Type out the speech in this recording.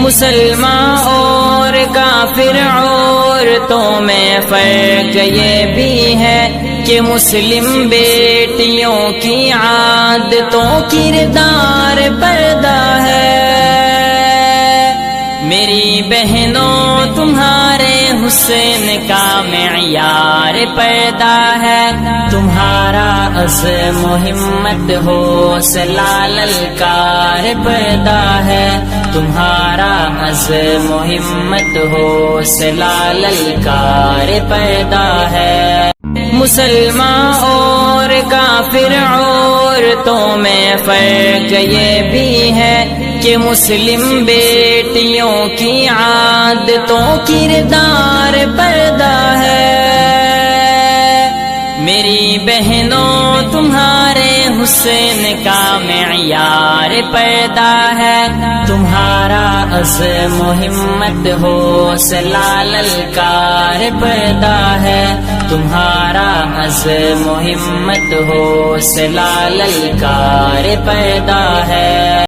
مسلمان اور کافر عورتوں میں فرق یہ بھی ہے کہ مسلم بیٹیوں کی عادتوں کردار پردہ ہے۔ میری بہنوں تمہارے حسن کا معیار پردہ ہے، تمہارا عزم و ہمت حوصلہ للکار پردہ ہے، تمہارا عزم و ہمت حوصلہ للکار پردہ ہے۔ مسلمان اور کافر عورتوں میں فرق یہ بھی ہے کہ مسلم بیٹیوں کی عادتوں کردار پردہ ہے۔ میری بہنوں تمہارے حسن کا معیار پردہ ہے، تمہارا عزم و ہمت حوصلہ للکار پردہ ہے، تمہارا عزم و ہمت حوصلہ للکار پردہ ہے۔